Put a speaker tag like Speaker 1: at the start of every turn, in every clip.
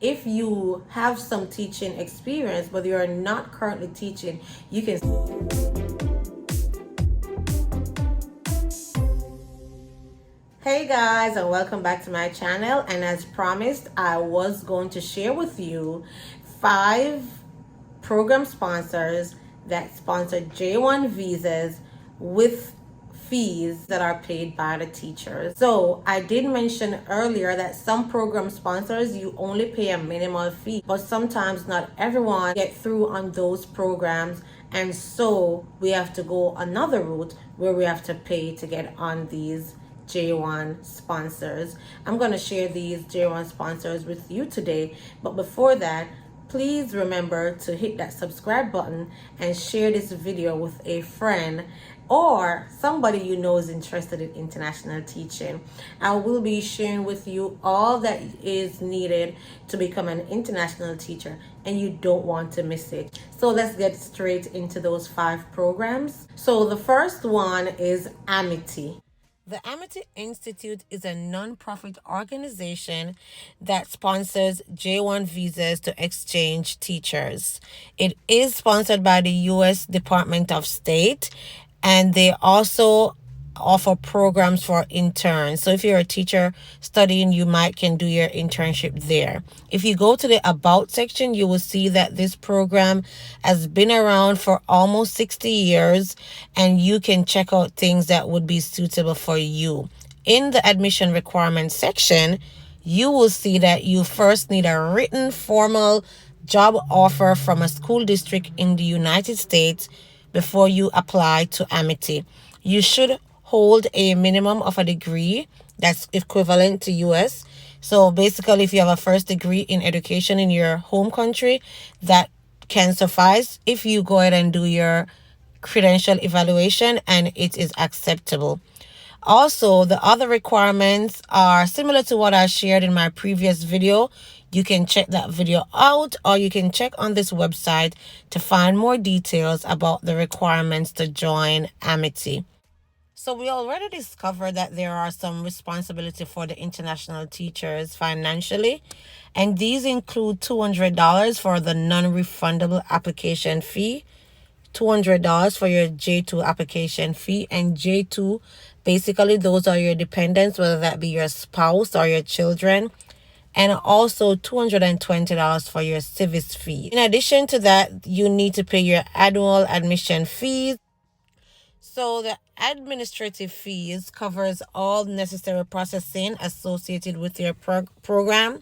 Speaker 1: If you have some teaching experience, but you are not currently teaching, you can. Hey guys, and welcome back to my channel. And as promised, I was going to share with you 5 program sponsors that sponsor J1 visas with fees that are paid by the teachers. So I did mention earlier that some program sponsors, you only pay a minimal fee, but sometimes not everyone get through on those programs, and so we have to go another route where we have to pay to get on these J1 sponsors. I'm going to share these J1 sponsors with you today, but before that, please remember to hit that subscribe button and share this video with a friend or somebody you know is interested in international teaching. I will be sharing with you all that is needed to become an international teacher, and you don't want to miss it. So let's get straight into those 5 programs. So the first one is Amity. The Amity Institute is a non-profit organization that sponsors J1 visas to exchange teachers. It is sponsored by the U.S. Department of State, and they also offer programs for interns. So if you're a teacher studying, you might can do your internship there. If you go to the About section, you will see that this program has been around for almost 60 years, and you can check out things that would be suitable for you. In the admission requirements section, you will see that you first need a written formal job offer from a school district in the United States before you apply to Amity. You should hold a minimum of a degree that's equivalent to US. So basically, if you have a first degree in education in your home country, that can suffice if you go ahead and do your credential evaluation and it is acceptable. Also, the other requirements are similar to what I shared in my previous video. You can check that video out, or you can check on this website to find more details about the requirements to join Amity. So we already discovered that there are some responsibility for the international teachers financially, and these include $200 for the non-refundable application fee, $200 for your J2 application fee, and J2, basically those are your dependents, whether that be your spouse or your children, and also $220 for your civis fee. In addition to that, you need to pay your annual admission fees. So the administrative fees covers all necessary processing associated with your program,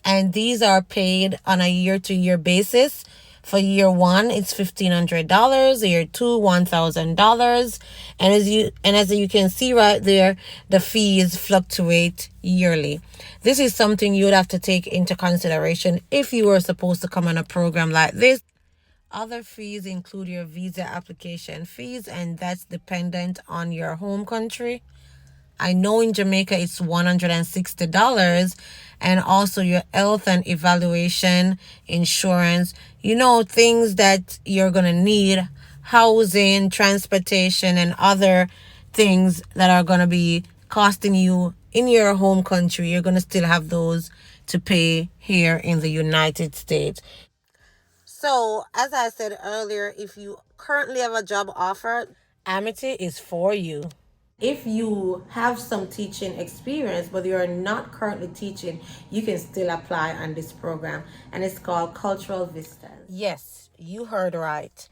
Speaker 1: and these are paid on a year-to-year basis. For year 1, it's $1,500. Year 2, $1,000, and as you can see right there, the fees fluctuate yearly. This is something you would have to take into consideration if you were supposed to come on a program like this. Other fees include your visa application fees, and that's dependent on your home country. I know in Jamaica it's $160, and also your health and evaluation insurance, things that you're going to need, housing, transportation, and other things that are going to be costing you in your home country. You're going to still have those to pay here in the United States. So, as I said earlier, if you currently have a job offer, Amity is for you. If you have some teaching experience, but you are not currently teaching, you can still apply on this program, and it's called Cultural Vistas. Yes, you heard right.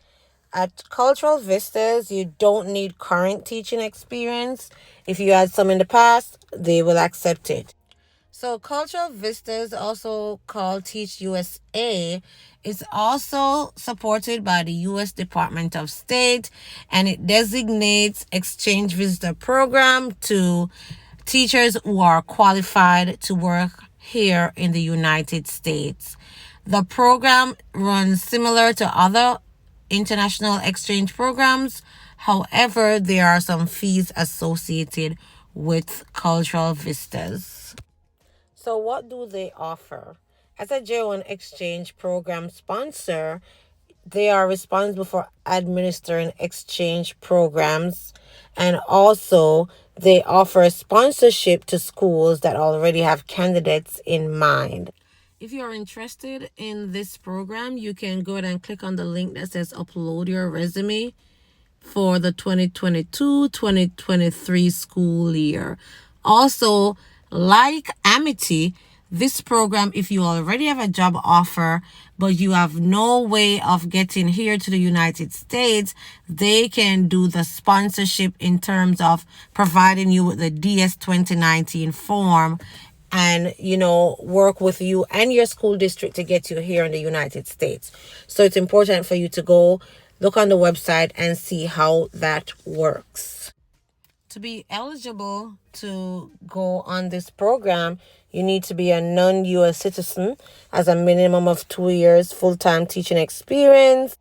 Speaker 1: At Cultural Vistas, you don't need current teaching experience. If you had some in the past, they will accept it. So Cultural Vistas, also called Teach USA, is also supported by the U.S. Department of State, and it designates exchange visitor program to teachers who are qualified to work here in the United States. The program runs similar to other international exchange programs. However, there are some fees associated with Cultural Vistas. So what do they offer? As a J1 exchange program sponsor, they are responsible for administering exchange programs, and also they offer sponsorship to schools that already have candidates in mind. If you're interested in this program, you can go ahead and click on the link that says upload your resume for the 2022-2023 school year. Also, like Amity, this program, if you already have a job offer, but you have no way of getting here to the United States, they can do the sponsorship in terms of providing you with the DS 2019 form and work with you and your school district to get you here in the United States. So it's important for you to go look on the website and see how that works. To be eligible to go on this program, you need to be a non-US citizen, as a minimum of 2 years full-time teaching experience.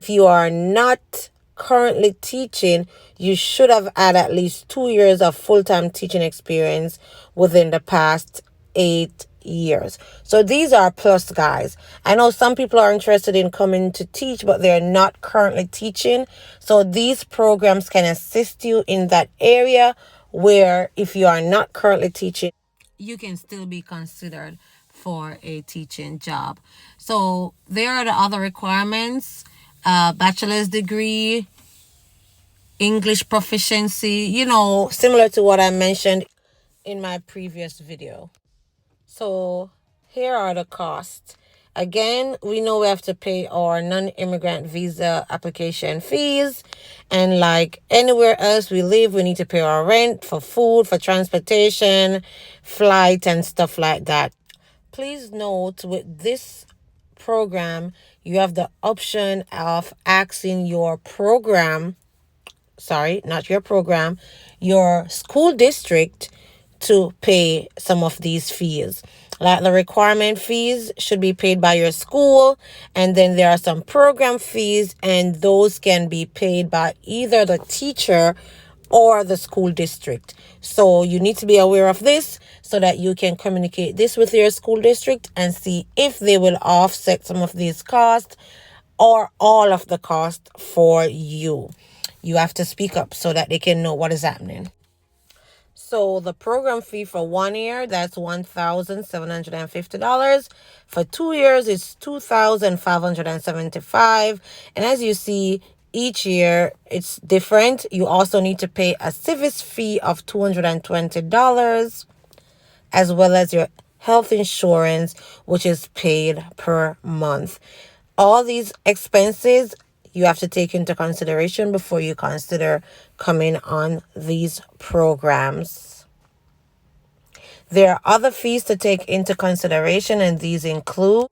Speaker 1: If you are not currently teaching, you should have had at least 2 years of full-time teaching experience within the past 8 years. So these are plus, guys. I know some people are interested in coming to teach, but they're not currently teaching. So these programs can assist you in that area where if you are not currently teaching, you can still be considered for a teaching job. So there are the other requirements: bachelor's degree, English proficiency, similar to what I mentioned in my previous video. So here are the costs. Again, we know we have to pay our non-immigrant visa application fees. And like anywhere else we live, we need to pay our rent, for food, for transportation, flight, and stuff like that. Please note, with this program, you have the option of asking your your school district to pay some of these fees. Like the requirement fees should be paid by your school, and then there are some program fees, and those can be paid by either the teacher or the school district. So you need to be aware of this so that you can communicate this with your school district and see if they will offset some of these costs or all of the cost for you. You have to speak up so that they can know what is happening. So the program fee for 1 year, that's $1,750. For 2 years, it's $2,575. And as you see, each year it's different. You also need to pay a civis fee of $220, as well as your health insurance, which is paid per month. All these expenses you have to take into consideration before you consider coming on these programs. There are other fees to take into consideration, and these include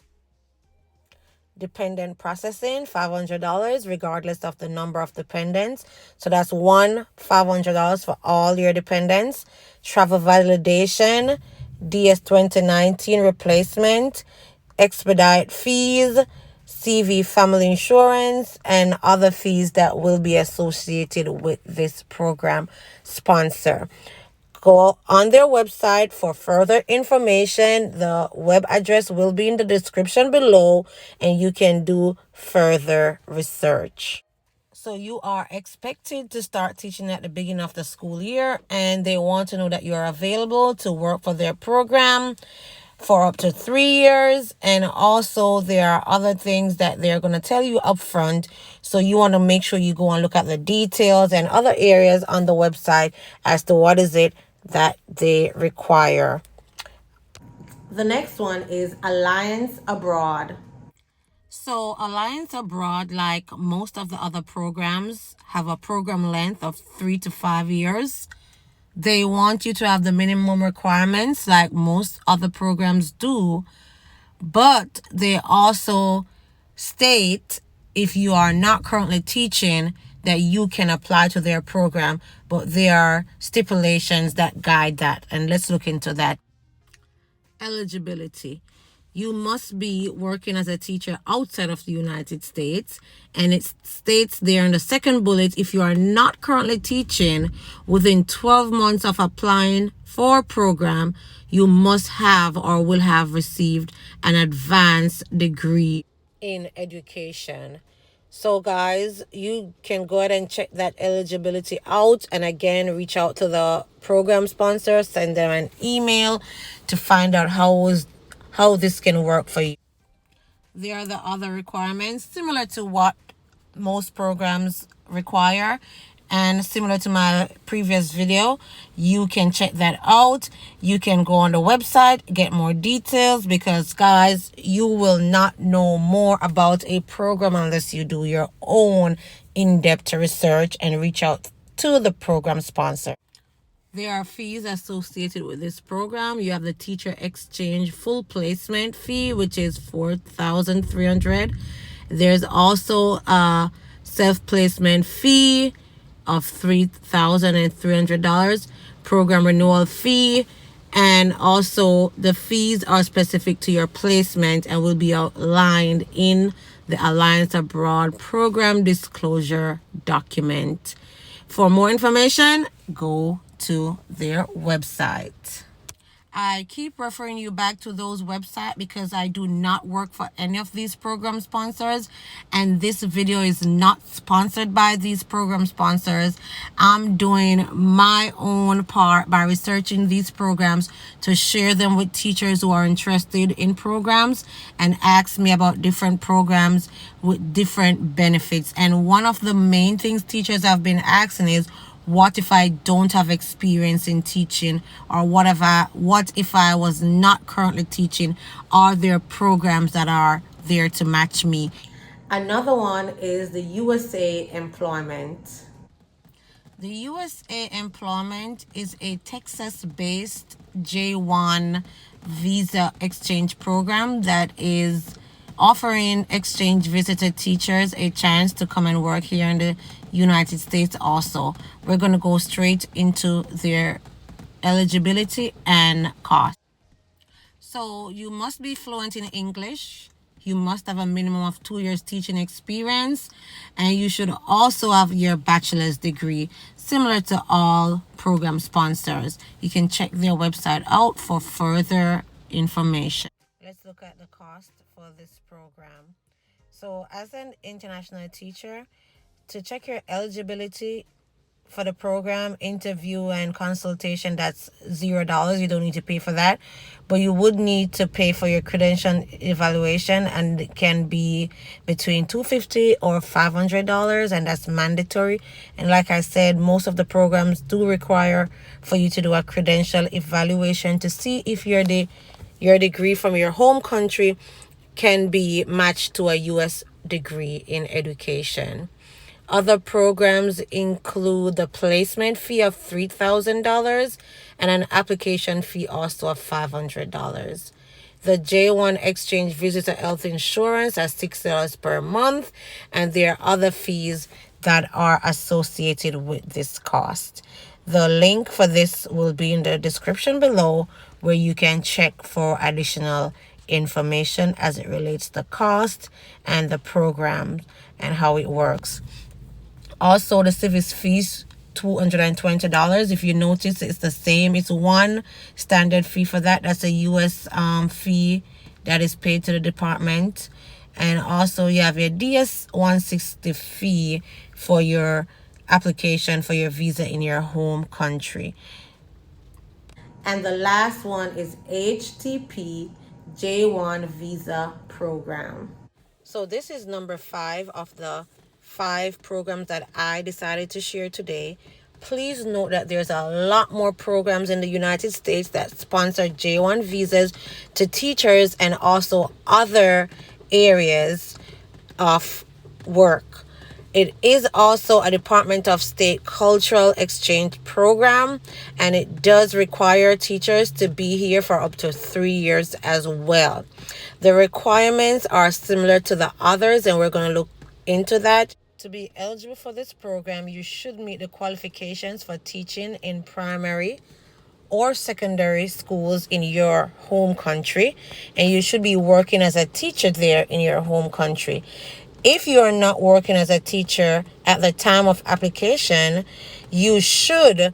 Speaker 1: dependent processing, $500 regardless of the number of dependents. So that's $500 for all your dependents. Travel validation, DS 2019 replacement, expedite fees, CV family insurance, and other fees that will be associated with this program sponsor. Go on their website for further information. The web address will be in the description below, and you can do further research. So you are expected to start teaching at the beginning of the school year, and they want to know that you are available to work for their program for up to 3 years. And also there are other things that they're going to tell you up front. So you want to make sure you go and look at the details and other areas on the website as to what is it that they require. The next one is Alliance Abroad. So Alliance Abroad, like most of the other programs, have a program length of 3 to 5 years. They want you to have the minimum requirements like most other programs do, but they also state, if you are not currently teaching, that you can apply to their program, but there are stipulations that guide that, and let's look into that. Eligibility. You must be working as a teacher outside of the United States. And it states there in the second bullet, if you are not currently teaching within 12 months of applying for a program, you must have or will have received an advanced degree in education. So guys, you can go ahead and check that eligibility out, and again reach out to the program sponsor, send them an email to find out how this can work for you. There are the other requirements similar to what most programs require, and similar to my previous video. You can check that out. You can go on the website, get more details, because guys, you will not know more about a program unless you do your own in-depth research and reach out to the program sponsor. There are fees associated with this program. You have the teacher exchange full placement fee, which is $4,300. There's also a self-placement fee of $3,300, program renewal fee, and also the fees are specific to your placement and will be outlined in the Alliance Abroad program disclosure document. For more information, go to their website. I keep referring you back to those websites because I do not work for any of these program sponsors, and this video is not sponsored by these program sponsors. I'm doing my own part by researching these programs to share them with teachers who are interested in programs and ask me about different programs with different benefits. And one of the main things teachers have been asking is, what if I don't have experience in teaching, or what if I was not currently teaching? Are there programs that are there to match me? Another one is the USA Employment. The USA Employment is a Texas-based J1 visa exchange program that is offering exchange visitor teachers a chance to come and work here in the United States also. We're going to go straight into their eligibility and cost. So you must be fluent in English. You must have a minimum of 2 years teaching experience, and you should also have your bachelor's degree, similar to all program sponsors. You can check their website out for further information. Let's look at the cost for this program. So as an international teacher, to check your eligibility for the program, interview and consultation, that's $0. You don't need to pay for that, but you would need to pay for your credential evaluation, and it can be between $250 or $500, and that's mandatory. And like I said, most of the programs do require for you to do a credential evaluation to see if your degree from your home country can be matched to a U.S. degree in education. Other programs include the placement fee of $3,000 and an application fee also of $500. The J1 Exchange Visitor Health Insurance at $6 per month, and there are other fees that are associated with this cost. The link for this will be in the description below, where you can check for additional information as it relates to the cost and the program and how it works. Also, the service fees, $220. If you notice, it's the same. It's one standard fee for that. That's a U.S. fee that is paid to the department. And also, you have your DS 160 fee for your application for your visa in your home country. And the last one is HTP J1 Visa Program. So this is number 5 of the 5 programs that I decided to share today. Please note that there's a lot more programs in the United States that sponsor J1 visas to teachers and also other areas of work. It is also a Department of State cultural exchange program, and it does require teachers to be here for up to 3 years as well. The requirements are similar to the others, and we're going to look into that. To be eligible for this program, you should meet the qualifications for teaching in primary or secondary schools in your home country, and you should be working as a teacher there in your home country. If you are not working as a teacher at the time of application, you should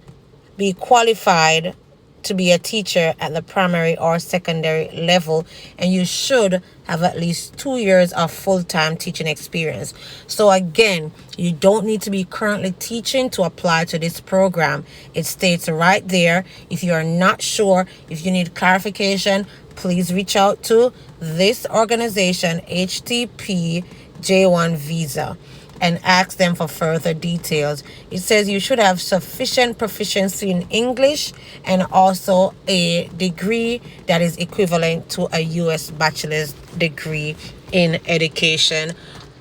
Speaker 1: be qualified to be a teacher at the primary or secondary level, and you should have at least 2 years of full-time teaching experience. So again, you don't need to be currently teaching to apply to this program. It states right there. If you are not sure, if you need clarification, please reach out to this organization, HTP J1 Visa, and ask them for further details. It says you should have sufficient proficiency in English and also a degree that is equivalent to a U.S. bachelor's degree in education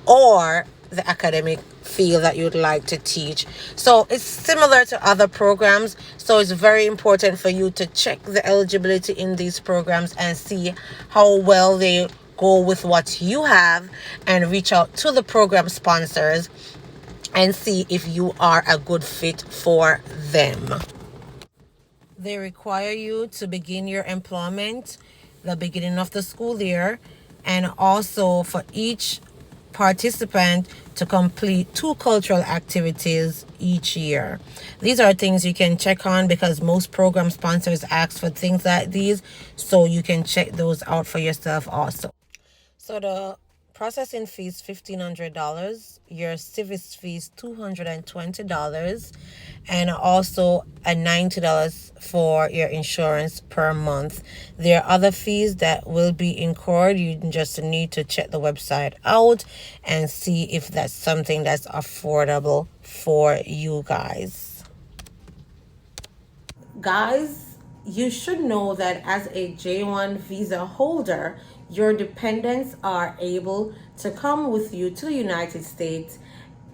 Speaker 1: or the academic field that you'd like to teach. So it's similar to other programs. So it's very important for you to check the eligibility in these programs and see how well they go with what you have, and reach out to the program sponsors and see if you are a good fit for them. They require you to begin your employment the beginning of the school year, and also for each participant to complete 2 cultural activities each year. These are things you can check on because most program sponsors ask for things like these, so you can check those out for yourself also. So the processing fee is $1,500, your civis fee is $220, and also a $90 for your insurance per month. There are other fees that will be incurred. You just need to check the website out and see if that's something that's affordable for you guys. Guys, you should know that as a J1 visa holder, your dependents are able to come with you to the United States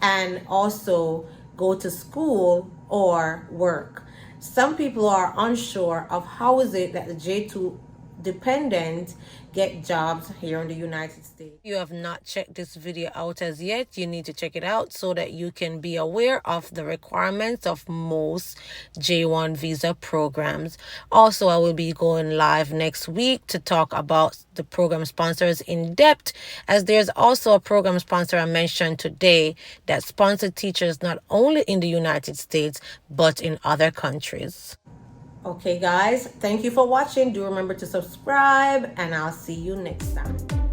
Speaker 1: and also go to school or work. Some people are unsure of how is it that the J2 dependents get jobs here in the United States. If you have not checked this video out as yet, you need to check it out so that you can be aware of the requirements of most J1 visa programs. Also, I will be going live next week to talk about the program sponsors in depth, as there's also a program sponsor I mentioned today that sponsored teachers not only in the United States but in other countries. Okay guys, thank you for watching. Do remember to subscribe, and I'll see you next time.